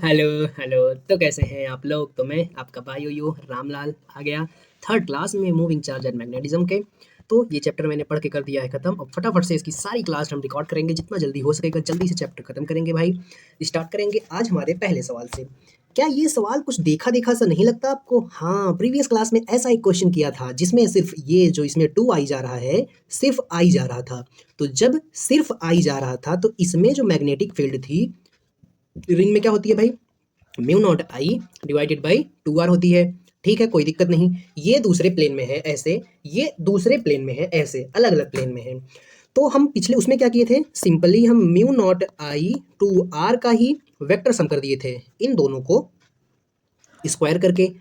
Hello hello. तो कैसे हैं आप लोग? तो मैं आपका भाई यो रामलाल आ गया थर्ड क्लास में मूविंग चार्ज एंड मैग्नेटिज्म के। तो ये चैप्टर मैंने पढ़ के कर दिया है ख़त्म। अब फटाफट से इसकी सारी क्लास हम रिकॉर्ड करेंगे, जितना जल्दी हो सकेगा जल्दी से चैप्टर खत्म करेंगे भाई। स्टार्ट करेंगे आज हमारे पहले सवाल से। क्या ये सवाल कुछ देखा देखा सा नहीं लगता आपको? हाँ, प्रीवियस क्लास में ऐसा एक क्वेश्चन किया था जिसमें सिर्फ ये जो इसमें टू आई जा रहा है, सिर्फ आई जा रहा था। तो जब सिर्फ आई जा रहा था तो इसमें जो मैग्नेटिक फील्ड थी, रिंग में क्या होती है भाई? Mu naught I divided by two r होती है। ठीक है, कोई दिक्कत नहीं। ये दूसरे प्लेन में है ऐसे, ये दूसरे प्लेन में है ऐसे, अलग अलग प्लेन में है। तो हम पिछले उसमें क्या किए थे? सिंपली हम mu naught i two r का ही वेक्टर सम कर दिए थे, इन दोनों को स्क्वायर करके।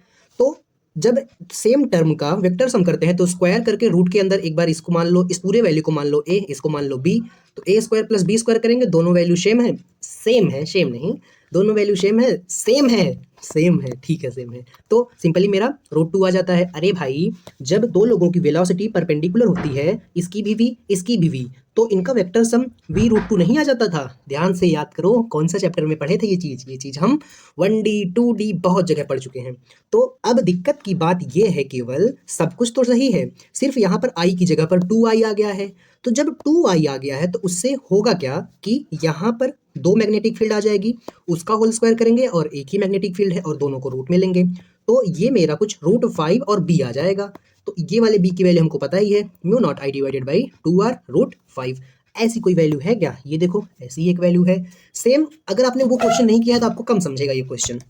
तो जब सेम टर्म का वेक्टर सम करते हैं तो स्क्वायर करके रूट के अंदर एक बार इसको मान लो, इस पूरे वैल्यू को मान लो ए, इसको मान लो बी। तो ए स्क्वायर प्लस बी स्क्वायर करेंगे, दोनों वैल्यू सेम है, सेम है, सेम नहीं, दोनों वैल्यू सेम है, सेम है, सेम है, ठीक है सेम है। तो सिंपली मेरा रूट टू आ जाता है। अरे भाई, जब दो लोगों की वेलोसिटी परपेंडिकुलर होती है, इसकी भी वी इसकी भी वी, तो इनका vector sum v root two नहीं आ जाता था? ध्यान से याद करो, कौन सा चैप्टर में पढ़े थे ये चीज़ हम 1D 2D बहुत जगह पढ़ चुके हैं। तो अब दिक्कत की बात ये है, केवल सब कुछ तो सही है, सिर्फ यहाँ पर आई की जगह पर टू आई आ गया है। तो जब टू आई आ गया है तो उससे होगा क्या कि यहाँ पर दो मैग्नेटिक फील्ड आ जाएगी, उसका होल स्क्वायर करेंगे और एक ही मैग्नेटिक फील्ड है और दोनों को रूट में लेंगे। तो ये मेरा कुछ रूट फाइव और बी आ जाएगा। तो ये वाले बी की वैल्यू हमको पता ही है, mu naught I divided by two r root five. ऐसी कोई वैल्यू है क्या? ये देखो, ऐसी ही एक वैल्यू है। सेम अगर आपने वो क्वेश्चन नहीं किया है तो आपको कम समझेगा ये क्वेश्चन।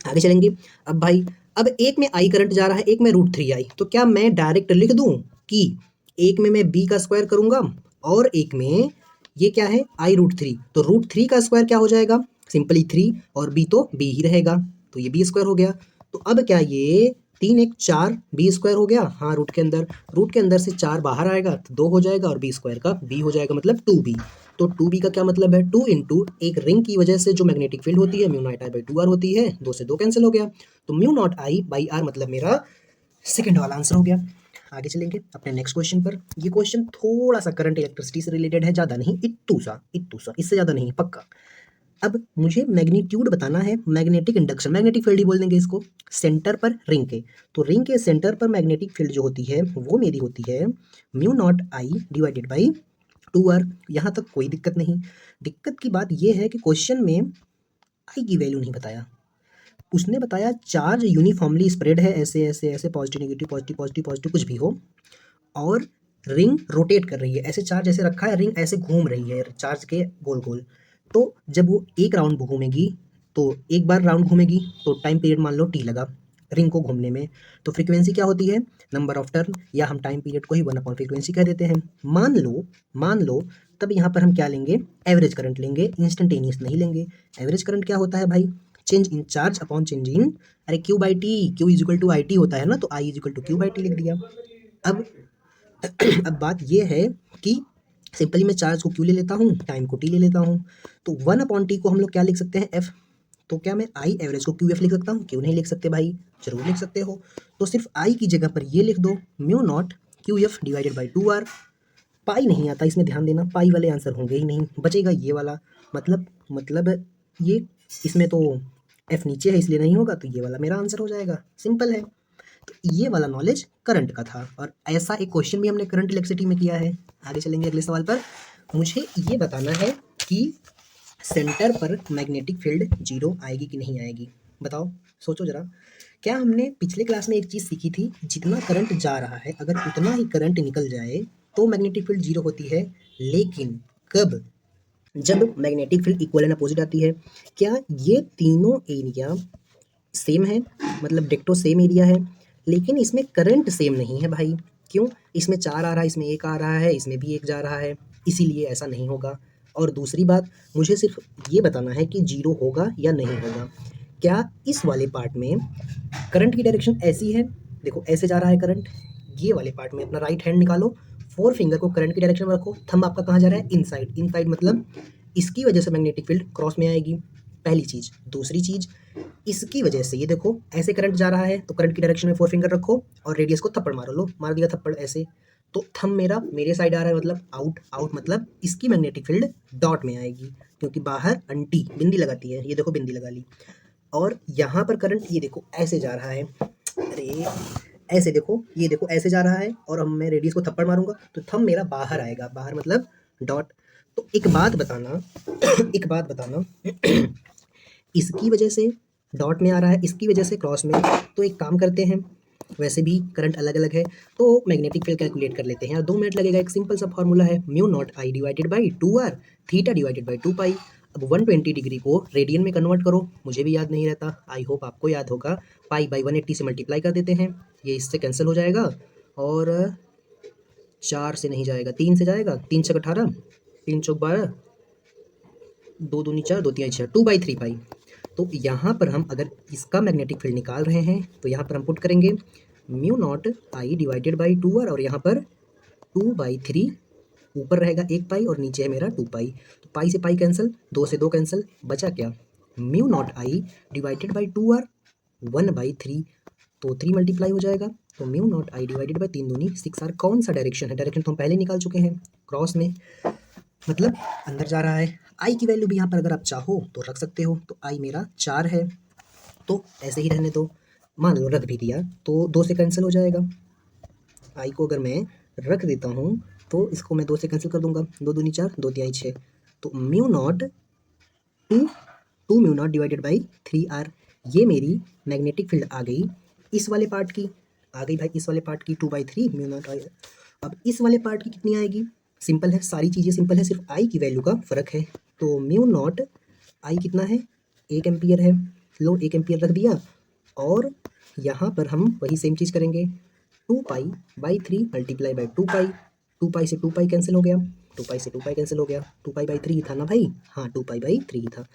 आगे चलेंगे। अब भाई, अब एक में आई करंट जा रहा है, एक में रूट थ्री आई, तो क्या मैं डायरेक्ट लिख दूं कि एक में मैं बी का स्क्वायर करूंगा और एक में ये क्या है, आई रूट थ्री, तो रूट थ्री का स्क्वायर क्या हो जाएगा? सिंपली थ्री, और बी तो बी ही रहेगा, तो ये बी स्क्वायर हो गया। तो अब क्या ये तीन एक चार बी स्क्वायर हो गया? हाँ, रूट के अंदर से चार बाहर आएगा तो दो हो जाएगा और बी स्क्वायर का बी हो जाएगा, मतलब टू बी। तो टू बी का क्या मतलब है? टू इंटू एक रिंग की वजह से जो मैग्नेटिक फील्ड होती है mu naught I by two r होती है, दो से दो कैंसिल हो गया, तो mu naught I by r मतलब मेरा सेकंड वाला आंसर हो गया। आगे चलेंगे अपने नेक्स्ट क्वेश्चन पर। ये क्वेश्चन थोड़ा सा करंट इलेक्ट्रिसिटी से रिलेटेड है, ज़्यादा नहीं, इत्तू सा, इससे ज़्यादा नहीं, पक्का। अब मुझे मैग्नीट्यूड बताना है, मैग्नेटिक इंडक्शन, मैग्नेटिक फील्ड ही बोल देंगे इसको, सेंटर पर रिंग के। तो रिंग के सेंटर पर मैग्नेटिक फील्ड जो होती है वो मेरी होती है mu naught I divided by two r. यहाँ तक कोई दिक्कत नहीं। दिक्कत की बात यह है कि क्वेश्चन में आई की वैल्यू नहीं बताया। उसने बताया चार्ज यूनिफॉर्मली स्प्रेड है, ऐसे ऐसे ऐसे, positive negative positive positive positive कुछ भी हो, और रिंग रोटेट कर रही है, ऐसे चार्ज ऐसे रखा है, रिंग ऐसे घूम रही है चार्ज के गोल गोल। तो जब वो एक राउंड घूमेगी, तो एक बार राउंड घूमेगी तो टाइम पीरियड मान लो टी लगा रिंग को घूमने में। तो फ्रीक्वेंसी क्या होती है? नंबर ऑफ टर्न, या हम टाइम पीरियड को ही वन अपॉन फ्रीक्वेंसी कह देते हैं। मान लो तब यहाँ पर हम क्या लेंगे? एवरेज करंट लेंगे, इंस्टेंटेनियस नहीं लेंगे। एवरेज करंट क्या होता है भाई? Change in charge upon change in, अरे Q by T, Q is equal to I T होता है ना, तो I is equal to Q by T लिख दिया। अब अब बात ये है कि सिंपली मैं चार्ज को क्यू ले लेता हूँ, टाइम को टी ले लेता हूँ, तो वन अपॉन टी को हम लोग क्या लिख सकते हैं? एफ। तो क्या मैं आई एवरेज को क्यू एफ लिख सकता हूँ? क्यों नहीं लिख सकते भाई, जरूर लिख सकते हो। तो सिर्फ आई की जगह पर ये लिख दो, mu naught Q F divided by two R. Pi नहीं आता इसमें, ध्यान देना, पाई वाले आंसर होंगे ही नहीं, बचेगा ये वाला। मतलब ये, इसमें तो एफ नीचे है इसलिए नहीं होगा, तो ये वाला मेरा आंसर हो जाएगा, सिंपल है। तो ये वाला नॉलेज करंट का था, और ऐसा एक क्वेश्चन भी हमने करंट इलेक्ट्रिसिटी में किया है। आगे चलेंगे अगले सवाल पर। मुझे ये बताना है कि सेंटर पर मैग्नेटिक फील्ड जीरो आएगी कि नहीं आएगी? बताओ, सोचो जरा। क्या हमने पिछले क्लास में एक चीज़ सीखी थी, जितना करंट जा रहा है अगर उतना ही करंट निकल जाए तो मैग्नेटिक फील्ड जीरो होती है, लेकिन कब? जब magnetic field equal and opposite आती है। क्या ये तीनों एरिया सेम है, मतलब डिक्टो सेम एरिया है, लेकिन इसमें करंट सेम नहीं है भाई? क्यों? इसमें चार आ रहा है, इसमें एक आ रहा है, इसमें भी एक जा रहा है, इसीलिए ऐसा नहीं होगा। और दूसरी बात, मुझे सिर्फ ये बताना है कि जीरो होगा या नहीं होगा। क्या इस वाले पार्ट में करंट की डायरेक्शन ऐसी है? देखो ऐसे जा रहा है करंट, ये वाले पार्ट में अपना राइट हैंड निकालो, फोर फिंगर को करंट की डायरेक्शन में रखो, थंब आपका कहाँ जा रहा है? इनसाइड। इनसाइड मतलब इसकी वजह से मैग्नेटिक फील्ड क्रॉस में आएगी, पहली चीज़। दूसरी चीज़, इसकी वजह से ये देखो ऐसे करंट जा रहा है, तो करंट की डायरेक्शन में फोर फिंगर रखो और रेडियस को थप्पड़ मारो, लो मार दिया थप्पड़ ऐसे। तो थंब मेरा मेरे साइड आ रहा है, मतलब आउट, आउट मतलब इसकी मैग्नेटिक फील्ड डॉट में आएगी, क्योंकि बाहर अंटी बिंदी लगाती है, ये देखो बिंदी लगा ली। और यहाँ पर करंट ये देखो ऐसे जा रहा है, अरे ऐसे देखो, ये देखो ऐसे जा रहा है, और अब मैं रेडियस को थप्पड़ मारूंगा तो थंब मेरा बाहर आएगा, बाहर मतलब डॉट। तो एक बात बताना एक बात बताना इसकी वजह से डॉट में आ रहा है, इसकी वजह से क्रॉस में। तो एक काम करते हैं, वैसे भी करंट अलग अलग है, तो मैग्नेटिक फील्ड कैलकुलेट कर लेते हैं यार, 2 मिनट लगेगा। एक सिंपल सा फॉर्मूला है, mu naught I divided by 2r, theta divided by 2 पाई। अब 120 डिग्री को रेडियन में कन्वर्ट करो, मुझे भी याद नहीं रहता, आई होप आपको याद होगा। पाई बाई 180 से मल्टीप्लाई कर देते हैं, ये इससे कैंसिल हो जाएगा, और 4 से नहीं जाएगा, 3 से जाएगा, 3 छक 18, 3 चौक 12, 2 दूनी 4, 2 तिहाई 6, 2/3 पाई। तो यहाँ पर हम अगर इसका मैग्नेटिक फील्ड निकाल रहे हैं तो यहाँ पर हम पुट करेंगे mu naught I divided by 2r, और यहाँ पर 2/3, ऊपर रहेगा 1 पाई और नीचे है मेरा 2 पाई। तो पाई से पाई कैंसिल, 2 से 2 कैंसिल, बचा क्या, mu naught I divided by 2r 1/3, तो 3 मल्टीप्लाई हो जाएगा। तो mu naught I divided by 3 दूनी 6r, कौन सा डायरेक्शन है, डायरेक्शन तो हम पहले निकाल चुके हैं, क्रॉस में, मतलब अंदर जा रहा है। आई की वैल्यू भी यहाँ पर अगर आप चाहो तो रख सकते हो, तो आई मेरा 4 है, तो ऐसे ही रहने दो, मान लो रख भी दिया तो 2 से कैंसिल हो जाएगा। आई को अगर मैं रख देता हूँ तो इसको मैं 2 से कैंसिल कर दूंगा, 2 दूनी 4, 2 तिहाई 6, तो mu naught two two mu naught divided by 3r, ये मेरी मैग्नेटिक फील्ड आ गई इस वाले पार्ट की, आ गई भाई इस वाले पार्ट की 2/3 म्यू नॉट आई। अब इस वाले पार्ट की कितनी आएगी, सिंपल है, सारी चीज़ें सिंपल है, सिर्फ आई की वैल्यू का फ़र्क है। तो म्यू नॉट आई कितना है, 1 एम्पियर है, लो 1 एम्पियर रख दिया, और यहाँ पर हम वही सेम चीज़ करेंगे, 2 पाई/3 मल्टीप्लाई बाई 2 पाई, 2 पाई से 2 पाई कैंसिल हो गया, 2 पाई से 2 पाई कैंसिल हो गया, 2 पाई/3 ही था ना भाई, हाँ 2 पाई/3 ही था,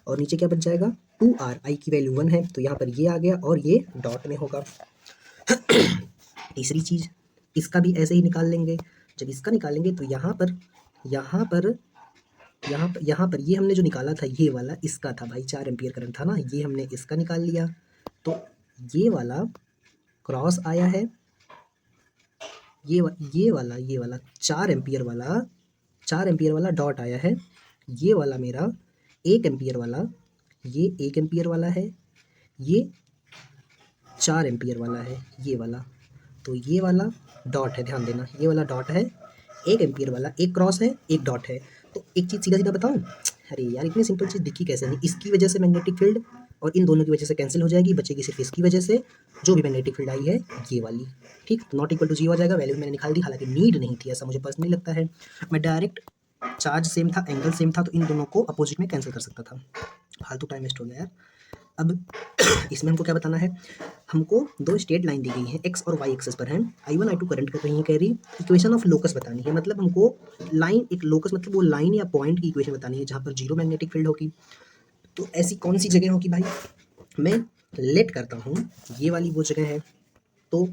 और नीचे क्या बच जाएगा 2r, आई की वैल्यू 1 है, तो यहाँ पर ये आ गया और ये डॉट में होगा। तीसरी चीज़, इसका भी ऐसे ही निकाल लेंगे, जब इसका निकालेंगे तो यहाँ पर यहाँ पर ये हमने जो निकाला था ये वाला इसका था भाई, 4 एम्पियर करंट था ना, ये हमने इसका निकाल लिया, तो ये वाला क्रॉस आया है, ये वाला 4 एम्पियर वाला डॉट आया है, ये वाला मेरा 1 एम्पियर वाला, ये 1 एम्पियर वाला है, ये 4 एम्पियर वाला है, ये वाला, तो ये वाला डॉट है, ध्यान देना ये वाला डॉट है, 1 एम्पियर वाला, एक क्रॉस है एक डॉट है। तो एक चीज़ सीधा सीधा बताऊँ, अरे यार इतनी सिंपल चीज़ दिखी कैसे नहीं, इसकी वजह से मैग्नेटिक फील्ड और इन दोनों की वजह से कैंसिल हो जाएगी, बचेगी सिर्फ इसकी वजह से जो भी मैग्नेटिक फील्ड आई है ये वाली, ठीक, नॉट इक्वल टू 0 आ जाएगा, वैल्यू मैंने निकाल दी, हालांकि नीड नहीं थी, ऐसा मुझे पर्सनली लगता है, मैं डायरेक्ट चार्ज सेम था, एंगल सेम था, तो इन दोनों को अपोजिट में कैंसिल कर सकता था, फालतू टाइम वेस्ट हो गया यार। अब इसमें हमको क्या बताना है, हमको 2 स्ट्रेट लाइन दी गई है, एक्स और वाई एक्सेस पर है, I1 I2 करंट कर रही है, कह रही इक्वेशन ऑफ लोकस बतानी है, मतलब हमको लाइन, एक लोकस मतलब वो लाइन या पॉइंट की इक्वेशन बतानी है जहाँ पर जीरो मैग्नेटिक फील्ड होगी। तो ऐसी कौन सी जगह होगी भाई, मैं लेट करता हूँ ये वाली वो जगह है, तो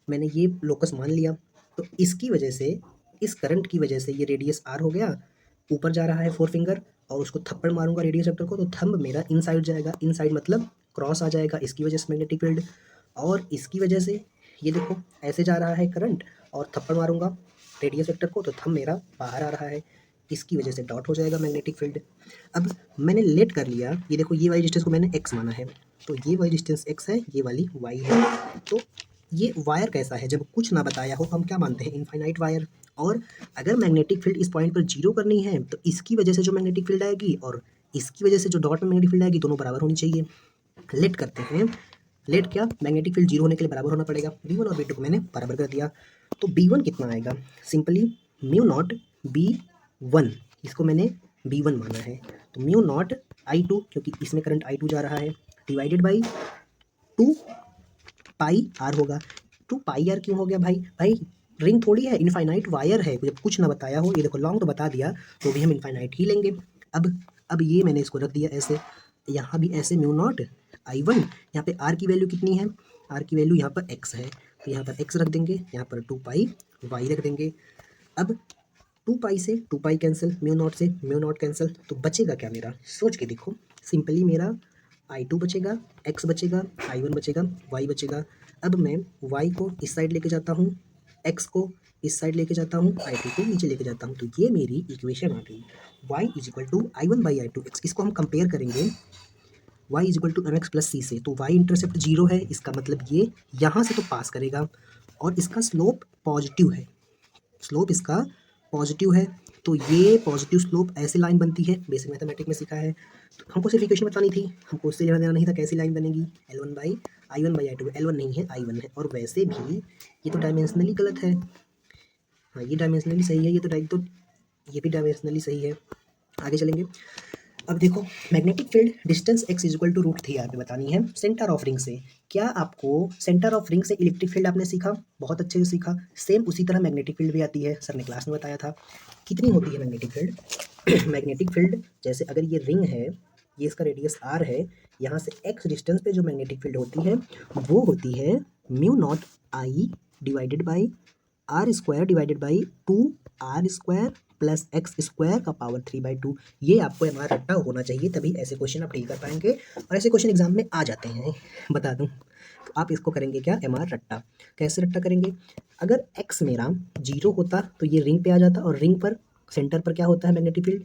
मैंने ये लोकस मान लिया, तो इसकी वजह से, इस करंट की वजह से ये रेडियस आर हो गया, ऊपर जा रहा है 4 फिंगर, और उसको थप्पड़ मारूंगा रेडियस वेक्टर को, तो थंब मेरा इनसाइड जाएगा, इनसाइड मतलब क्रॉस आ जाएगा, इसकी वजह से मैग्नेटिक फील्ड, और इसकी वजह से ये देखो ऐसे जा रहा है करंट, और थप्पड़ मारूंगा रेडियस वेक्टर को तो थंब मेरा बाहर आ रहा है, इसकी वजह से डॉट हो जाएगा मैग्नेटिक फील्ड। अब मैंने लेट कर लिया, ये देखो ये वाली डिस्टेंस को मैंने एक्स माना है, तो ये वाली डिस्टेंस एक्स है, ये वाली वाई है, तो ये वायर कैसा है, जब कुछ ना बताया हो हम क्या मानते हैं, इनफाइनाइट वायर, और अगर मैग्नेटिक फील्ड इस पॉइंट पर जीरो करनी है तो इसकी वजह से जो मैग्नेटिक फील्ड आएगी और इसकी वजह से जो डॉट में मैग्नेटिक फील्ड आएगी दोनों बराबर होनी चाहिए। लेट करते हैं, लेट क्या, मैग्नेटिक फील्ड जीरो होने के लिए बराबर होना पड़ेगा, B1 और B2 को मैंने बराबर कर दिया, तो B1 कितना आएगा, सिंपली म्यू नॉट B1, इसको मैंने B1 माना है, तो म्यू नॉट I2, क्योंकि इसमें करंट I2 जा रहा है, डिवाइडेड बाई 2 पाई आर होगा। 2 पाई आर क्यों हो गया भाई, भाई रिंग थोड़ी है, इनफाइनाइट वायर है, जब कुछ ना बताया हो, ये देखो लॉन्ग तो बता दिया तो भी हम इनफाइनाइट ही लेंगे। अब ये मैंने इसको रख दिया ऐसे, यहाँ भी ऐसे म्यू नॉट I1, यहाँ पे आर की वैल्यू कितनी है, आर की वैल्यू यहाँ पर एक्स है, तो यहाँ पर एक्स रख देंगे, यहाँ पर 2 पाई वाई रख देंगे। अब 2 पाई से 2 पाई कैंसिल, म्यू नॉट से म्यू नॉट कैंसिल, तो बचेगा क्या मेरा, सोच के देखो, सिंपली मेरा I2 बचेगा, x बचेगा, I1 बचेगा, y बचेगा। अब मैं y को इस साइड लेके जाता हूँ, x को इस साइड लेके जाता हूँ, I2 को नीचे लेके जाता हूँ, तो ये मेरी इक्वेशन आ गई y is equal to I1/I2 x। इसको हम कंपेयर करेंगे y is equal to mx plus c से, तो y इंटरसेप्ट 0 है, इसका मतलब ये यहाँ से तो पास करेगा और इसका स्लोप पॉजिटिव है, स्लोप इसका पॉजिटिव है, तो ये पॉजिटिव स्लोप ऐसे लाइन बनती है, बेसिक मैथमेटिक्स में सीखा है। तो हमको सिर्फ इक्वेशन बतानी थी, हमको उससे लेना देना नहीं था कैसी लाइन बनेगी, L1/I1/I2, L1 नहीं है I1 है, और वैसे भी ये तो डायमेंशनली गलत है। हाँ, ये डायमेंशनली सही है, तो ये भी डायमेंशनली सही है। आगे चलेंगे। अब देखो, magnetic field distance x is equal to √3r पे बतानी है सेंटर ऑफ रिंग से। क्या आपको सेंटर ऑफ रिंग से इलेक्ट्रिक फील्ड आपने सीखा, बहुत अच्छे से सीखा। सेम उसी तरह मैग्नेटिक फील्ड भी आती है, सर ने क्लास में बताया था। कितनी होती है मैग्नेटिक फील्ड? मैग्नेटिक फील्ड जैसे अगर ये रिंग है, ये इसका रेडियस r है, यहाँ से x डिस्टेंस पे जो मैग्नेटिक फील्ड होती है वो होती है mu naught I divided by r square divided by 2r² plus x square का पावर 3/2। ये आपको हमारा रट्टा होना चाहिए, तभी ऐसे क्वेश्चन आप डील कर पाएंगे, और ऐसे क्वेश्चन एग्जाम में आ जाते हैं, बता दूं। तो आप इसको करेंगे क्या, एम आर रट्टा। कैसे रट्टा करेंगे? अगर एक्स मेरा 0 होता तो ये रिंग पे आ जाता, और रिंग पर सेंटर पर क्या होता है magnetic field,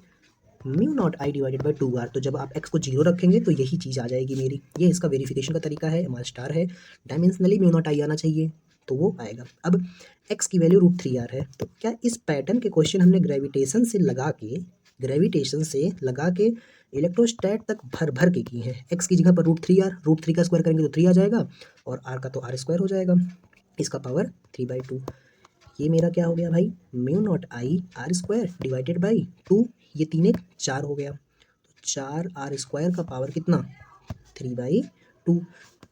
mu naught I divided by 2r। तो जब आप एक्स को 0 रखेंगे तो यही चीज़ आ जाएगी मेरी। ये इसका वेरिफिकेशन का तरीका है, एम आर स्टार है, डायमेंशनली म्यू नॉट आई आना चाहिए, तो वो आएगा। अब x की वैल्यू √3r है, तो क्या इस पैटर्न के क्वेश्चन हमने ग्रेविटेशन से लगा के इलेक्ट्रोस्टैट तक भर भर के किए हैं। x की जगह पर √3r का स्क्वायर करेंगे तो 3 आ जाएगा, और r का तो r² हो जाएगा, इसका पावर 3/2। ये मेरा क्या हो गया भाई, mu naught I r² divided by 2, ये 3 1 4 हो गया, तो 4r² का पावर कितना, 3/2।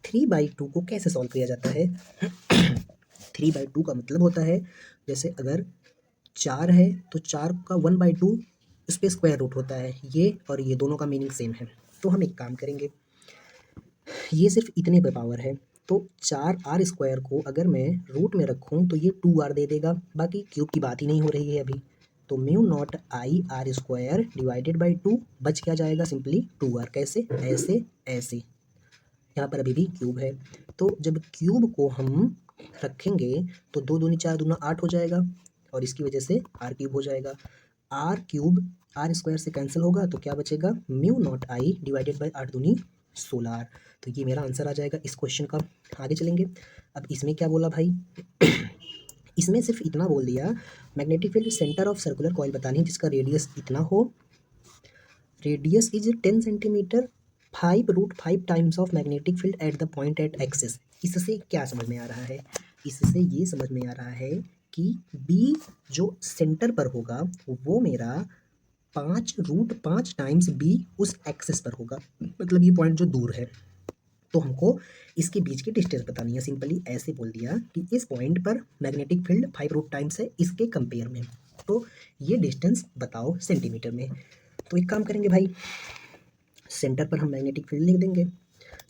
3/2 को कैसे सॉल्व किया जाता है? 3/2 का मतलब होता है, जैसे अगर 4 है तो 4 का 1/2 उस पर स्क्वायर रूट होता है, ये और ये दोनों का मीनिंग सेम है। तो हम एक काम करेंगे, ये सिर्फ इतने पे पावर है, तो 4r² को अगर मैं रूट में रखूं तो ये 2r दे देगा, बाकी क्यूब की बात ही नहीं हो रही है अभी। तो mu naught I r² divided by 2 बच क्या जाएगा, सिंपली 2r। कैसे, ऐसे ऐसे, यहाँ पर अभी भी क्यूब है, तो जब क्यूब को हम रखेंगे तो 2 दूनी 4 दूना 8 हो जाएगा, और इसकी वजह से r³ हो जाएगा। r³ r² से कैंसिल होगा तो क्या बचेगा, mu naught I divided by 8 दूनी 16r। तो ये मेरा आंसर आ जाएगा इस क्वेश्चन का। आगे चलेंगे। अब इसमें क्या बोला भाई, इसमें सिर्फ इतना बोल दिया, magnetic field centre of circular coil बतानी है जिसका रेडियस इतना हो, radius is 10 centimetre, 5√5 times of magnetic field at the point at axis. इससे क्या समझ में आ रहा है, इससे ये समझ में आ रहा है कि बी जो सेंटर पर होगा वो मेरा 5√5 टाइम्स बी उस एक्सिस पर होगा, मतलब ये पॉइंट जो दूर है, तो हमको इसके बीच की डिस्टेंस बतानी है। सिंपली ऐसे बोल दिया कि इस पॉइंट पर मैग्नेटिक फील्ड 5√टाइम्स है इसके कंपेयर में, तो ये डिस्टेंस बताओ सेंटीमीटर में। तो एक काम करेंगे भाई, सेंटर पर हम मैग्नेटिक फील्ड लिख देंगे।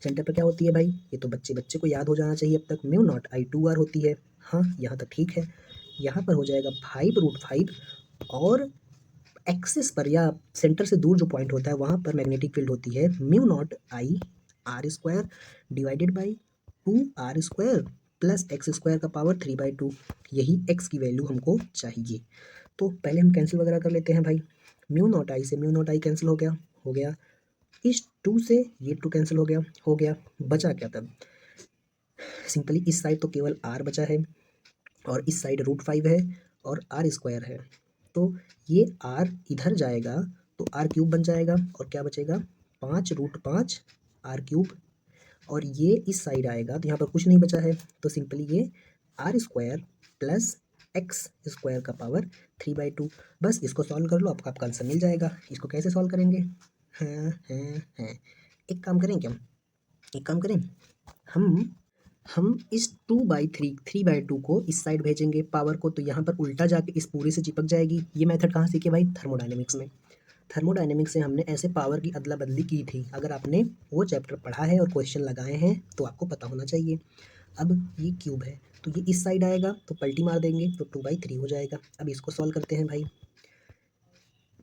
सेंटर पर क्या होती है भाई, ये तो बच्चे बच्चे को याद हो जाना चाहिए अब तक, म्यू नॉट आई 2r होती है। हाँ, यहाँ तक ठीक है। यहाँ पर हो जाएगा 5√5, और एक्सिस पर या सेंटर से दूर जो पॉइंट होता है वहाँ पर मैग्नेटिक फील्ड होती है mu naught I r² divided by 2r² plus x² का पावर 3/2। यही x की वैल्यू हमको चाहिए। तो पहले हम कैंसिल वगैरह कर लेते हैं भाई, म्यू नॉट आई से म्यू नॉट आई कैंसिल हो गया, इस 2 से ये 2 कैंसिल हो गया, बचा क्या तब, सिंपली इस साइड तो केवल r बचा है, और इस साइड √5 है और r² है, तो ये r इधर जाएगा तो r³ बन जाएगा, और क्या बचेगा 5√5 r³, और ये इस साइड आएगा तो यहाँ पर कुछ नहीं बचा है, तो सिंपली ये r² प्लस x² का पावर 3/2। बस इसको सॉल्व कर लो, आपका आंसर मिल जाएगा। इसको कैसे सॉल्व करेंगे, हैं एक काम करें क्या, एक काम करें, हम इस 3/2 को इस साइड भेजेंगे पावर को, तो यहाँ पर उल्टा जाके इस पूरे से चिपक जाएगी। ये मेथड कहाँ सीखे भाई, थर्मोडायनेमिक्स में। थर्मोडायनेमिक्स से हमने ऐसे पावर की अदला बदली की थी, अगर आपने वो चैप्टर पढ़ा है और क्वेश्चन लगाए हैं तो आपको पता होना चाहिए। अब ये क्यूब है तो ये इस साइड आएगा तो पलटी मार देंगे तो 2/3 हो जाएगा। अब इसको सॉल्व करते हैं भाई,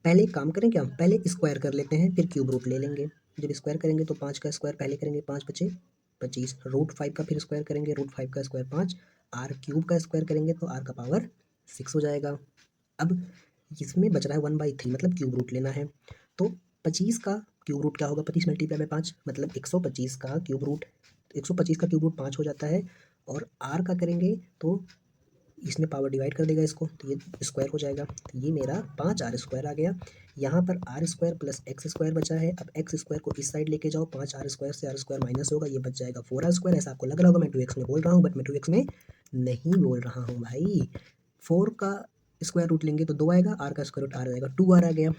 पहले एक काम करें क्या, पहले स्क्वायर कर लेते हैं फिर क्यूब रूट ले लेंगे। जब स्क्वायर करेंगे तो 5 का स्क्वायर पहले करेंगे, 5 बचे 25, √5 का फिर स्क्वायर करेंगे, √5 का स्क्वायर 5, r³ का स्क्वायर करेंगे तो r का पावर 6 हो जाएगा। अब इसमें बच रहा है 1/3 मतलब क्यूब रूट लेना है। तो 25 का क्यूब रूट क्या होगा, 25 मल्टीप्लाई बाय 5 मतलब 125 का क्यूब रूट, 125 का क्यूब रूट 5 हो जाता है। और आर का करेंगे तो इसमें पावर डिवाइड कर देगा इसको, तो ये स्क्वायर हो जाएगा। तो ये मेरा 5r² आ गया। यहाँ पर r² प्लस x² बचा है। अब x² को इस साइड लेके जाओ, 5r² से r² माइनस होगा, ये बच जाएगा 4r²। ऐसा आपको लग रहा होगा मैं 2x में बोल रहा हूँ, बट मैं 2x में नहीं बोल रहा हूँ भाई। 4 का स्क्वायर रूट लेंगे तो 2 आएगा, r का स्क्वायर रूट r आएगा, 2r आ गया।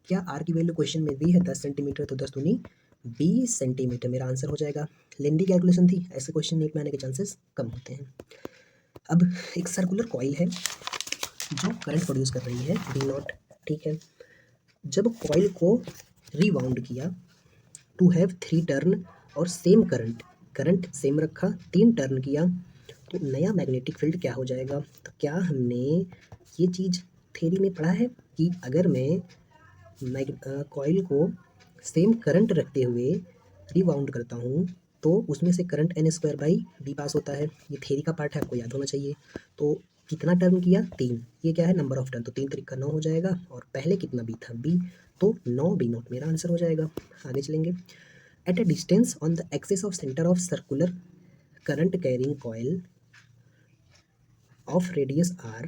क्या r की वैल्यू क्वेश्चन में दी है 10 सेंटीमीटर, तो 10 दूनी 20 सेंटीमीटर मेरा आंसर हो जाएगा। लेंदी कैलकुलेशन थी, ऐसे क्वेश्चन एक में आने के चांसेस कम होते हैं। अब एक सर्कुलर कॉइल है जो करंट प्रोड्यूस कर रही है V0, ठीक है। जब कॉइल को रिवाउंड किया टू हैव 3 टर्न और सेम करंट सेम रखा, 3 टर्न किया, तो नया मैग्नेटिक फील्ड क्या हो जाएगा। तो क्या हमने ये चीज़ थ्योरी में पढ़ा है कि अगर मैं कॉइल को सेम करंट रखते हुए रिवाउंड करता हूँ तो उसमें से करंट n² पास होता है। ये थ्योरी का पार्ट है, आपको याद होना चाहिए। तो कितना टर्न किया, 3, ये क्या है नंबर ऑफ टर्न, तो 3 3 9 हो जाएगा। और पहले कितना बी था, बी, तो 9 B0 मेरा आंसर हो जाएगा। आगे चलेंगे। At a distance on the axis of centre of circular current carrying coil of radius r,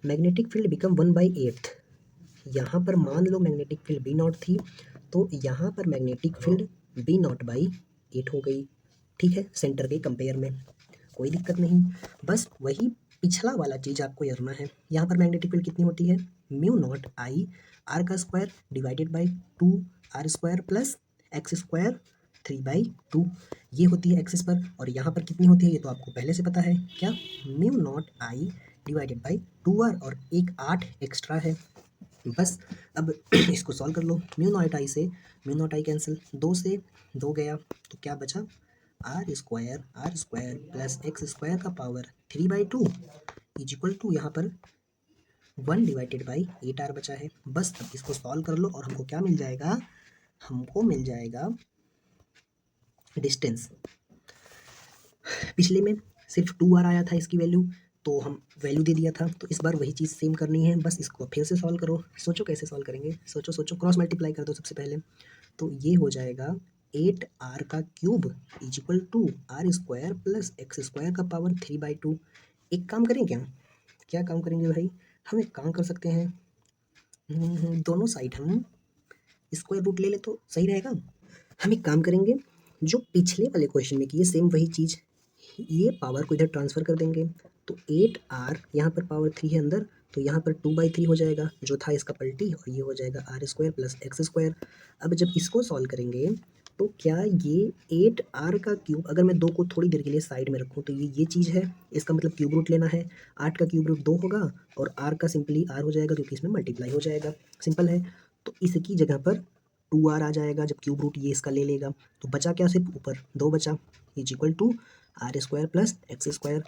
magnetic field become 1/8। यहाँ पर मान लो मैग्नेटिक फील्ड B0 थी, तो यहाँ पर मैग्नेटिक फील्ड B0/8 हो गई, ठीक है, सेंटर के कंपेयर में। कोई दिक्कत नहीं, बस वही पिछला वाला चीज़ आपको करना है। यहाँ पर मैग्नेटिक फील्ड कितनी होती है, μ0I r का square divided by 2r² plus x² 3/2, ये होती है एक्सिस पर। और यहाँ पर कितनी होती है ये तो आपको पहले से पता है, क्या, μ0I डिवाइडेड बाई 2r, और एक 8 एक्स्ट्रा है। बस अब इसको सॉल्व कर लो। μ0I कैंसिल, 2 से 2 गया, तो क्या बचा, r² प्लस x² का पावर 3/2 इज इक्वल टू यहाँ पर 1 डिवाइडेड बाई 8r बचा है। बस अब इसको सॉल्व कर लो और हमको क्या मिल जाएगा, हमको मिल जाएगा डिस्टेंस। पिछले में सिर्फ 2r आया था इसकी वैल्यू, तो हम वैल्यू दे दिया था, तो इस बार वही चीज़ सेम करनी है। बस इसको फिर से सॉल्व करो, सोचो कैसे सॉल्व करेंगे, सोचो, क्रॉस मल्टीप्लाई कर दो सबसे पहले। तो ये हो जाएगा 8r का cube is equal to r² plus x² का पावर 3/2। एक काम करें क्या काम करेंगे भाई, हम एक काम कर सकते हैं, दोनों साइड हम स्क्वायर रूट ले ले तो सही रहेगा। हम एक काम करेंगे, जो पिछले वाले क्वेश्चन में किए सेम वही चीज़, ये पावर को इधर ट्रांसफ़र कर देंगे। तो 8r यहाँ पर पावर 3 है अंदर, तो यहाँ पर 2/3 हो जाएगा, जो था इसका पलटी, और ये हो जाएगा r² प्लस x²। अब जब इसको सॉल्व करेंगे तो क्या ये 8r का क्यूब, अगर मैं 2 को थोड़ी देर के लिए साइड में रखूँ तो ये चीज़ है, इसका मतलब क्यूब रूट लेना है। 8 का क्यूब रूट 2 होगा, और r का सिंपली r हो जाएगा क्योंकि इसमें मल्टीप्लाई हो जाएगा, सिंपल है। तो इसकी जगह पर 2r आ जाएगा जब क्यूब रूट ये इसका ले लेगा। तो बचा क्या, सिर्फ ऊपर 2 बचा, is equal to r² plus x²,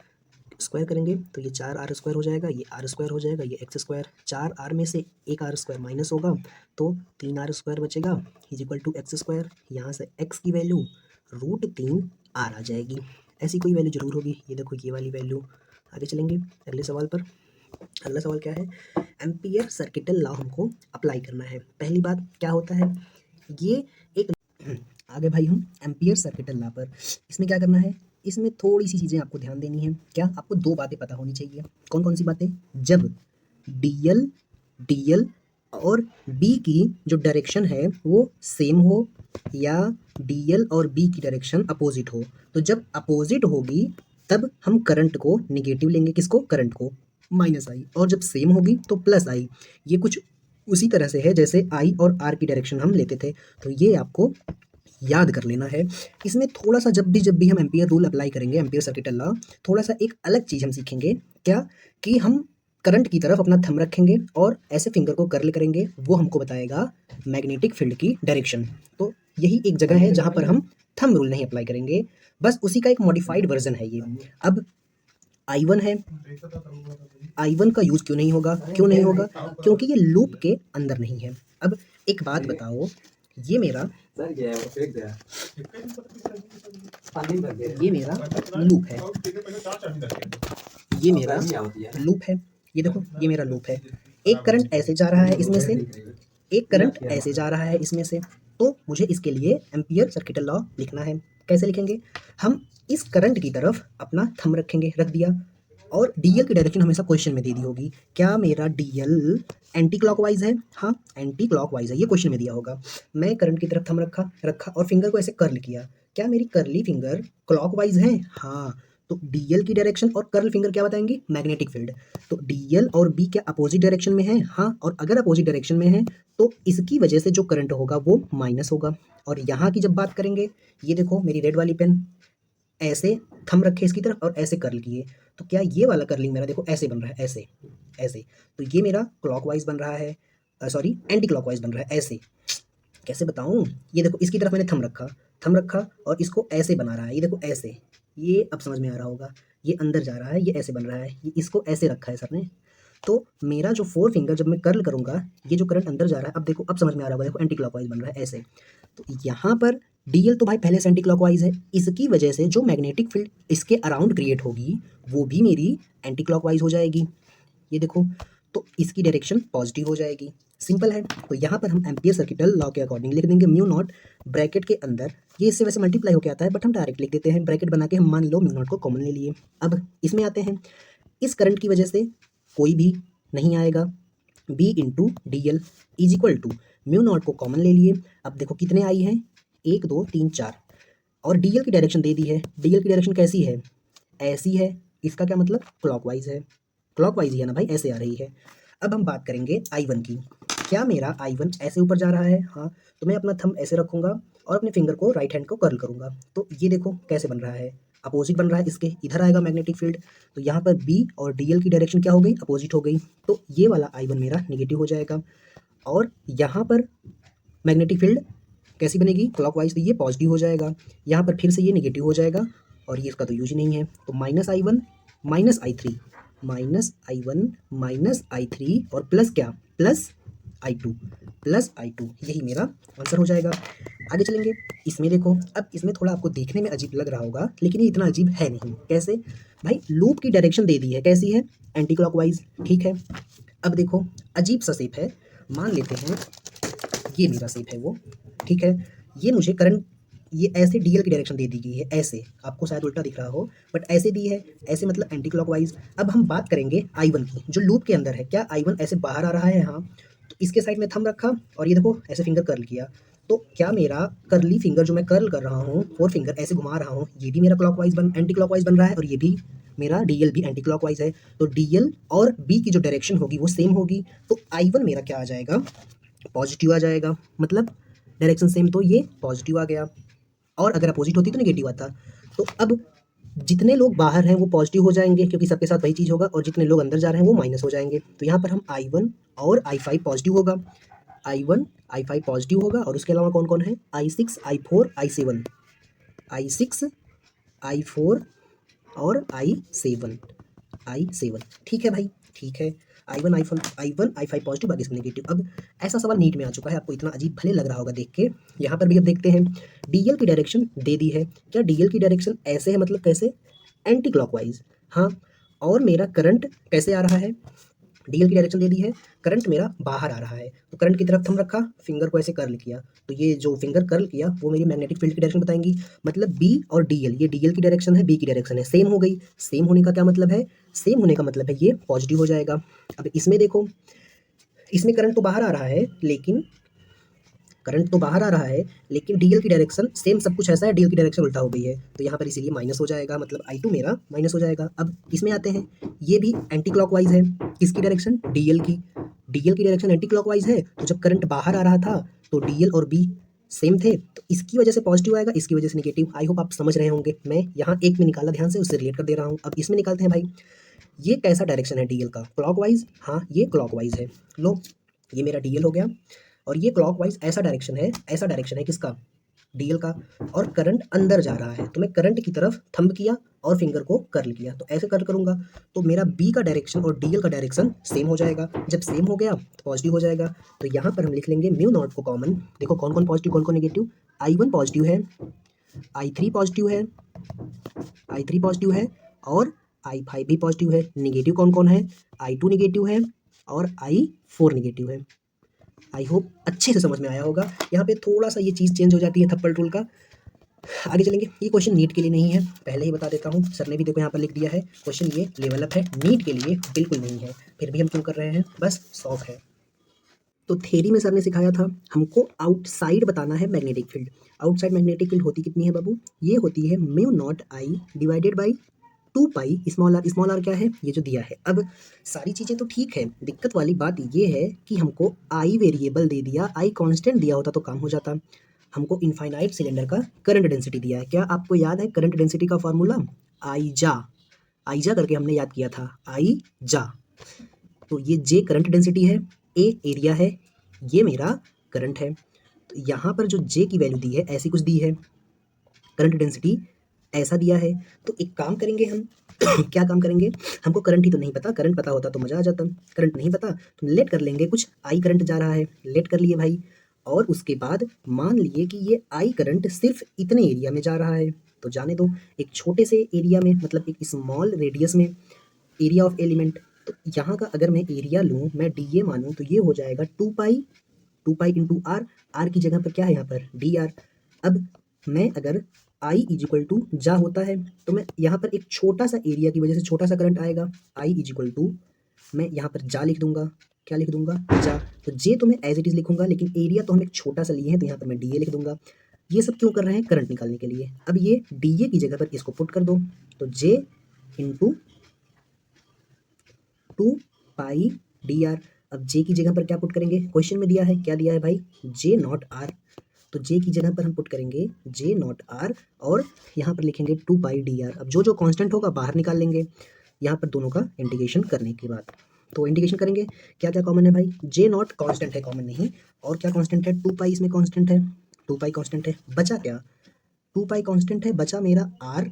square करेंगे तो ये 4r² हो जाएगा, ये r² हो जाएगा, ये x²। 4r में से एक r² माइनस होगा, तो 3r² बचेगा, इज इक्वल टू x²। यहाँ से x की वैल्यू √3r आ जाएगी। ऐसी कोई वैल्यू जरूर होगी, ये देखो ये वाली वैल्यू। आगे चलेंगे अगले सवाल पर। अगला सवाल क्या है, एम्पियर सर्किटल लॉ हमको अप्लाई करना है। पहली बात क्या होता है, ये एक आगे भाई हम एम्पियर सर्किटल लॉ पर, इसमें क्या करना है, इसमें थोड़ी सी चीज़ें आपको ध्यान देनी है। क्या, आपको 2 बातें पता होनी चाहिए। कौन कौन सी बातें, जब DL और B की जो डायरेक्शन है वो सेम हो, या DL और B की डायरेक्शन अपोजिट हो। तो जब अपोजिट होगी तब हम करंट को निगेटिव लेंगे, किसको, करंट को, -I, और जब सेम होगी तो +I। ये कुछ उसी तरह से है जैसे I और R की डायरेक्शन हम लेते थे। तो ये आपको याद कर लेना है। इसमें थोड़ा सा जब भी हम एम्पियर रूल अप्लाई करेंगे, एम्पियर सर्किटल लॉ, थोड़ा सा एक अलग चीज़ हम सीखेंगे, क्या, कि हम करंट की तरफ अपना थंब रखेंगे और ऐसे फिंगर को कर्ल करेंगे, वो हमको बताएगा मैग्नेटिक फील्ड की डायरेक्शन। तो यही एक जगह है जहाँ पर हम थंब रूल नहीं अप्लाई करेंगे, बस उसी का एक मॉडिफाइड वर्जन है ये। अब I1 है, I1 का यूज़ क्यों नहीं होगा, क्योंकि ये लूप के अंदर नहीं है। अब एक बात बताओ, ये मेरा लूप है, ये मेरा लूप है, ये देखो ये मेरा लूप है, एक करंट ऐसे जा रहा है इसमें से, एक करंट ऐसे जा रहा है इसमें से, तो मुझे इसके लिए एम्पियर सर्किटल लॉ लिखना है। कैसे लिखेंगे? हम इस करंट की तरफ अपना थंब रखेंगे, रख दिया, और डीएल की डायरेक्शन हमेशा क्वेश्चन में दे दी होगी। क्या मेरा डीएल एंटी क्लॉकवाइज है? हाँ, एंटी क्लॉकवाइज है, ये क्वेश्चन में दिया होगा। मैं करंट की तरफ थंब रखा रखा और फिंगर को ऐसे कर्ल किया। क्या मेरी कर्ली फिंगर क्लॉकवाइज है? हाँ। तो डीएल की डायरेक्शन और कर्ल फिंगर क्या बताएंगे? Magnetic field. तो डीएल और बी क्या अपोजिट डायरेक्शन में है? हाँ। और अगर अपोजिट डायरेक्शन में है तो इसकी वजह से जो करंट होगा वो माइनस होगा। और यहाँ की जब बात करेंगे, ये देखो मेरी रेड वाली पेन, ऐसे थंब रखे इसकी तरफ और ऐसे कर्ल किए, तो क्या ये वाला कर्लिंग मेरा देखो ऐसे बन रहा है, ऐसे ऐसे, तो ये मेरा क्लॉकवाइज बन रहा है, सॉरी एंटी क्लॉकवाइज बन रहा है, ऐसे। कैसे बताऊं? ये देखो इसकी तरफ मैंने थंब रखा और इसको ऐसे बना रहा है, ये देखो ऐसे, ये अब समझ में आ रहा होगा, ये अंदर जा रहा है, ये ऐसे बन रहा है, ये इसको ऐसे रखा है सर ने। तो मेरा जो फोर फिंगर जब मैं कर्ल करूंगा, ये जो करंट अंदर जा रहा है, अब देखो अब समझ में आ रहा होगा, देखो एंटी क्लॉकवाइज बन रहा है ऐसे। तो यहाँ पर डीएल तो भाई पहले से एंटी क्लॉकवाइज है, इसकी वजह से जो मैग्नेटिक फील्ड इसके अराउंड क्रिएट होगी वो भी मेरी एंटी क्लॉकवाइज हो जाएगी। ये देखो, तो इसकी डायरेक्शन पॉजिटिव हो जाएगी। सिंपल है। तो यहाँ पर हम एम्पियर सर्किटल लॉ के अकॉर्डिंग लिख देंगे म्यू नॉट ब्रैकेट के अंदर, ये इससे वैसे मल्टीप्लाई होकर आता है बट हम डायरेक्ट लिख देते हैं, ब्रैकेट बना के हम मान लो म्यू नॉट को कॉमन ले लिए। अब इसमें आते हैं, इस करंट की वजह से कोई भी नहीं आएगा, B into D L is equal to mu naught को कॉमन ले लिए। अब देखो कितने आई हैं, 1 2 3 4, और डी एल की डायरेक्शन दे दी है। डी एल की डायरेक्शन कैसी है? ऐसी है। इसका क्या मतलब? क्लॉकवाइज है। क्लॉकवाइज ही है ना भाई, ऐसे आ रही है। अब हम बात करेंगे आई वन की। क्या मेरा आई वन ऐसे ऊपर जा रहा है? हाँ। तो मैं अपना थंब ऐसे रखूंगा और अपने फिंगर को राइट हैंड को कर्ल करूंगा, तो ये देखो कैसे बन रहा है, अपोजिट बन रहा है इसके, इधर आएगा मैग्नेटिक फील्ड। तो यहाँ पर बी और डीएल की डायरेक्शन क्या हो गई? अपोजिट हो गई। तो ये वाला आई वन मेरा निगेटिव हो जाएगा। और यहाँ पर मैग्नेटिक फील्ड कैसी बनेगी? क्लॉकवाइज, तो ये पॉजिटिव हो जाएगा। यहाँ पर फिर से ये निगेटिव हो जाएगा और ये इसका तो यूज ही नहीं है। तो minus I one minus I three, minus I one minus I three और प्लस क्या? Plus I two, plus I two, यही मेरा आंसर हो जाएगा। आगे चलेंगे। इसमें देखो, अब इसमें थोड़ा आपको देखने में अजीब लग रहा होगा लेकिन ये इतना अजीब है नहीं। कैसे भाई? लूप की डायरेक्शन दे दी है, कैसी है? एंटी क्लॉकवाइज, ठीक है। अब देखो अजीब सा शेप है, मान लेते हैं ये मेरा शेप है वो, ठीक है। ये मुझे करंट, ये ऐसे डीएल की डायरेक्शन दे दी गई है, ऐसे, आपको शायद उल्टा दिख रहा हो बट ऐसे दी है, ऐसे मतलब एंटी क्लॉकवाइज। अब हम बात करेंगे आई वन की, जो लूप के अंदर है। क्या आई वन ऐसे बाहर आ रहा है? हाँ। तो इसके साइड में थंब रखा और ये देखो ऐसे फिंगर कर्ल किया, तो क्या मेरा कर्ली फिंगर जो मैं कर्ल कर रहा हूँ, फोर फिंगर ऐसे घुमा रहा हूँ, ये भी मेरा क्लॉकवाइज एंटी क्लॉकवाइज बन रहा है, और ये भी मेरा डीएल भी एंटी क्लॉकवाइज है। तो डीएल और बी की जो डायरेक्शन होगी वो सेम होगी, तो आई वन मेरा क्या आ जाएगा? पॉजिटिव आ जाएगा। मतलब डायरेक्शन सेम तो ये पॉजिटिव आ गया, और अगर अपोजिट होती तो नेगेटिव आता। तो अब जितने लोग बाहर हैं वो पॉजिटिव हो जाएंगे क्योंकि सबके साथ वही चीज़ होगा, और जितने लोग अंदर जा रहे हैं वो माइनस हो जाएंगे। तो यहाँ पर हम आई वन और आई फाइव पॉजिटिव होगा, I one I five positive होगा, और उसके अलावा कौन कौन है? आई सिक्स आई फोर आई सेवन, आई सिक्स आई फोर और आई सेवन, ठीक है भाई, ठीक है। I one I five positive, बाकी सब नेगेटिव। अब ऐसा सवाल नीट में आ चुका है, आपको इतना अजीब भले लग रहा होगा देख के। यहाँ पर भी अब देखते हैं, डीएल की डायरेक्शन दे दी है। क्या डीएल की डायरेक्शन ऐसे है? मतलब कैसे? एंटी क्लॉकवाइज, हाँ। और मेरा करंट कैसे आ रहा है? डीएल की डायरेक्शन दे दी है, करंट मेरा बाहर आ रहा है, तो करंट की तरफ थंब रखा, फिंगर को ऐसे कर्ल किया, तो ये जो फिंगर कर्ल किया वो मेरी मैग्नेटिक फील्ड की डायरेक्शन बताएंगी। मतलब बी और डीएल, ये डीएल की डायरेक्शन है, बी की डायरेक्शन है, सेम हो गई। सेम होने का क्या मतलब है? सेम होने का मतलब है ये पॉजिटिव हो जाएगा। अब इसमें देखो, इसमें करंट तो बाहर आ रहा है लेकिन, करंट तो बाहर आ रहा है लेकिन डीएल की डायरेक्शन सेम, सब कुछ ऐसा है, डीएल की डायरेक्शन उल्टा हो गई है, तो यहाँ पर इसीलिए माइनस हो जाएगा, मतलब आई टू मेरा माइनस हो जाएगा। अब इसमें आते हैं, ये भी एंटी क्लॉकवाइज है, किसकी डायरेक्शन? डीएल की। डीएल की डायरेक्शन एंटी क्लॉकवाइज है, तो जब करंट बाहर आ रहा था तो डीएल और बी सेम थे, तो इसकी वजह से पॉजिटिव आएगा, इसकी वजह से नेगेटिव। आई होप आप समझ रहे होंगे। मैं यहाँ एक में निकाला ध्यान से, उससे रिलेट कर दे रहा हूँ। अब इसमें निकालते हैं भाई, ये कैसा डायरेक्शन है डीएल का? क्लॉकवाइज, हाँ ये क्लॉकवाइज है। लो, ये मेरा डीएल हो गया, और ये क्लॉकवाइज ऐसा डायरेक्शन है, ऐसा डायरेक्शन है किसका? डीएल का। और करंट अंदर जा रहा है, तो मैं करंट की तरफ थंब किया और फिंगर को कर्ल किया, तो ऐसे कर्ल करूंगा, तो मेरा बी का डायरेक्शन और डीएल का डायरेक्शन सेम हो जाएगा। जब सेम हो गया तो पॉजिटिव हो जाएगा। तो यहाँ पर हम लिख लेंगे म्यू नॉट को कॉमन। देखो कौन कौन पॉजिटिव कौन कौन नेगेटिव। आई वन पॉजिटिव है, आई थ्री पॉजिटिव है, आई थ्री पॉजिटिव है, और I5 भी पॉजिटिव है, निगेटिव कौन कौन है, I2 निगेटिव है और I4 निगेटिव है। आई होप अच्छे से समझ में आया होगा। यहाँ पे थोड़ा सा ये चीज़ चेंज हो जाती है थप्पड़ टूल का। आगे चलेंगे। ये क्वेश्चन नीट के लिए नहीं है, पहले ही बता देता हूँ। सर ने भी देखो यहाँ पर लिख दिया है, क्वेश्चन ये लेवल अप है, नीट के लिए बिल्कुल नहीं है। फिर भी हम क्यों कर रहे हैं, बस शौक है। तो थ्योरी में सर ने सिखाया था हमको आउटसाइड बताना है magnetic field. Outside magnetic field होती कितनी है बाबू, ये होती है mu naught I divided by 2 pi small r क्या है, ये जो दिया है। अब सारी चीज़ें तो ठीक है, दिक्कत वाली बात ये है कि हमको आई वेरिएबल दे दिया, आई कांस्टेंट दिया होता तो काम हो जाता। हमको इनफाइनाइट सिलेंडर का करंट डेंसिटी दिया है। क्या आपको याद है करंट डेंसिटी का फॉर्मूला, आईजा करके हमने याद किया था, आई जा। तो ये जे करंट डेंसिटी है, ए एरिया है, ये मेरा करंट है। तो यहाँ पर जो जे की वैल्यू दी है ऐसी कुछ दी है, करंट डेंसिटी ऐसा दिया है। तो एक काम करेंगे हम क्या काम करेंगे, हमको करंट ही तो नहीं पता, करंट पता होता तो मज़ा आ जाता। करंट नहीं पता तो लेट कर लेंगे, कुछ आई करंट जा रहा है, लेट कर लिए भाई। और उसके बाद मान लिए कि ये आई करंट सिर्फ इतने एरिया में जा रहा है, तो जाने दो। एक छोटे से एरिया में, मतलब एक स्मॉल रेडियस में, एरिया ऑफ एलिमेंट। तो यहाँ का अगर मैं एरिया लूँ, मैं डी ए मानूँ, तो ये हो जाएगा 2 पाई इंटू आर की जगह पर क्या है यहाँ पर डी आर। अब मैं अगर आई इज इक्वल टू जा होता है तो मैं यहाँ पर एक छोटा सा एरिया की वजह से छोटा सा करंट आएगा, आई इज इक्वल टू मैं यहाँ पर जा लिख दूंगा, क्या लिख दूंगा, जा। तो जे तो मैं एज इट इज लिखूंगा, लेकिन एरिया तो हम एक छोटा सा लिए हैं तो यहाँ पर मैं डी ए लिख दूंगा। ये सब क्यों कर रहे हैं, करंट निकालने के लिए। अब ये डी ए की जगह पर इसको पुट कर दो, तो जे इंटू 2 पाई डी आर। अब जे की जगह पर क्या पुट करेंगे, क्वेश्चन में दिया है, क्या दिया है भाई, जे नॉट आर। तो जे की जगह पर हम पुट करेंगे जे नॉट आर और यहाँ पर लिखेंगे 2 पाई डी आर। अब जो जो कांस्टेंट होगा बाहर निकाल लेंगे यहाँ पर दोनों का इंटीग्रेशन करने के बाद। तो इंटीग्रेशन करेंगे, क्या क्या कॉमन है भाई, जे नॉट कांस्टेंट है, कॉमन नहीं। और क्या कांस्टेंट है, 2 पाई इसमें कांस्टेंट है, 2 पाई कांस्टेंट है। बचा क्या, 2 पाई कांस्टेंट है, बचा मेरा आर।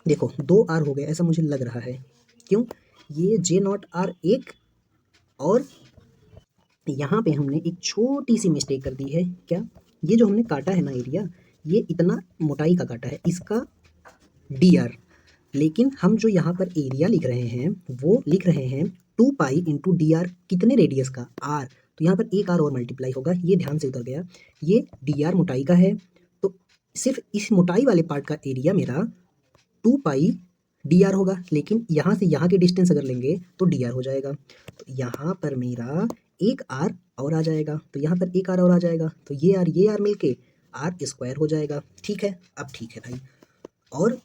देखो 2 आर हो गए ऐसा मुझे लग रहा है, क्यों, ये जे नॉट आर एक, और यहाँ पे हमने एक छोटी सी मिस्टेक कर दी है। क्या, ये जो हमने काटा है ना एरिया, ये इतना मोटाई का काटा है, इसका डी आर। लेकिन हम जो यहाँ पर एरिया लिख रहे हैं वो लिख रहे हैं 2 पाई इंटू डी आर, कितने रेडियस का, आर। तो यहाँ पर एक आर और मल्टीप्लाई होगा, ये ध्यान से उतर गया। ये डी आर मोटाई का है, तो सिर्फ इस मोटाई वाले पार्ट का एरिया मेरा 2 पाई डी आर होगा। लेकिन यहाँ से यहाँ की डिस्टेंस अगर लेंगे तो डी आर हो जाएगा। तो यहाँ पर मेरा एक आर और आ जाएगा, तो यहाँ पर एक आर और आ जाएगा, तो ये आर मिलके आर स्क्वायर हो जाएगा। ठीक है, अब ठीक है भाई। और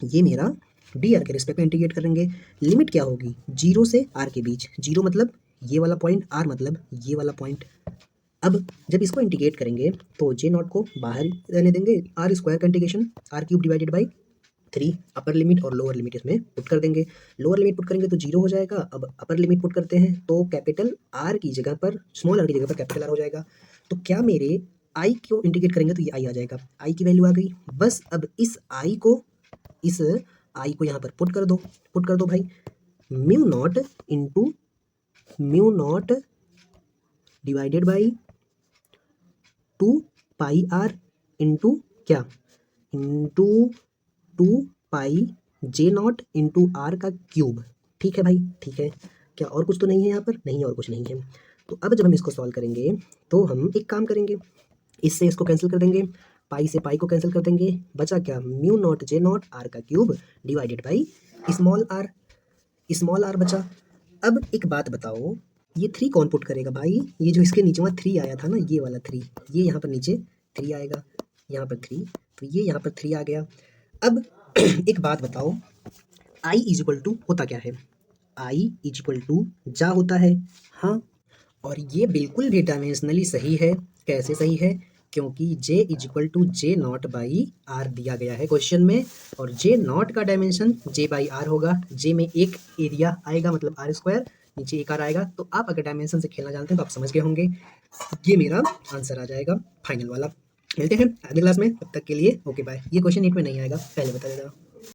ये मेरा डी आर के रिस्पेक्ट में इंटीग्रेट करेंगे। लिमिट क्या होगी, 0 से आर के बीच, 0 मतलब ये वाला पॉइंट, आर मतलब ये वाला पॉइंट। अब जब इसको इंटीग्रेट करेंगे तो जे नॉट को बाहर रहने देंगे, आर स्क्वायर का integration r cube divided by 3, upper limit और लोअर लिमिट इसमें पुट कर देंगे। लोअर लिमिट पुट करेंगे तो 0 हो जाएगा। अब अपर लिमिट पुट करते हैं तो कैपिटल आर की जगह पर स्मॉल आर की जगह पर कैपिटल आर हो जाएगा। तो क्या मेरे आई को इंटीग्रेट करेंगे तो ये आई आ जाएगा, आई की वैल्यू आ गई। बस अब इस आई को यहाँ पर पुट कर दो भाई, mu naught divided by 2 pi R into क्या, into 2 pi J naught into R का क्यूब। ठीक है भाई, ठीक है। क्या और कुछ तो नहीं है यहाँ पर, नहीं और कुछ नहीं है। तो अब जब हम इसको सॉल्व करेंगे तो हम एक काम करेंगे, इससे इसको कैंसिल कर देंगे, पाई से पाई को कैंसिल कर देंगे, बचा क्या, mu naught J naught R का cube divided by small R बचा। अब एक बात बताओ, ये 3 कौन पुट करेगा भाई, ये जो इसके नीचे वहाँ 3 आया था ना, ये वाला 3, ये यहाँ पर नीचे 3 आएगा, यहाँ पर 3, तो ये यहाँ पर 3 आ गया। अब एक बात बताओ, आई इज इक्वल टू होता क्या है, आई इज इक्वल टू जा होता है, हाँ। और ये बिल्कुल भी डायमेंशनली सही है। कैसे सही है, क्योंकि J is equal to J naught by R दिया गया है क्वेश्चन में, और जे नॉट का डायमेंशन जे बाई आर होगा। जे में एक एरिया आएगा मतलब आर स्क्वायर, नीचे एक आर आएगा। तो आप अगर डायमेंशन से खेलना जानते हैं तो आप समझ गए होंगे, ये मेरा आंसर आ जाएगा फाइनल वाला। मिलते हैं अगले क्लास में, तब तक के लिए ओके बाय। ये क्वेश्चन नीट में नहीं आएगा, पहले बता देता हूँ।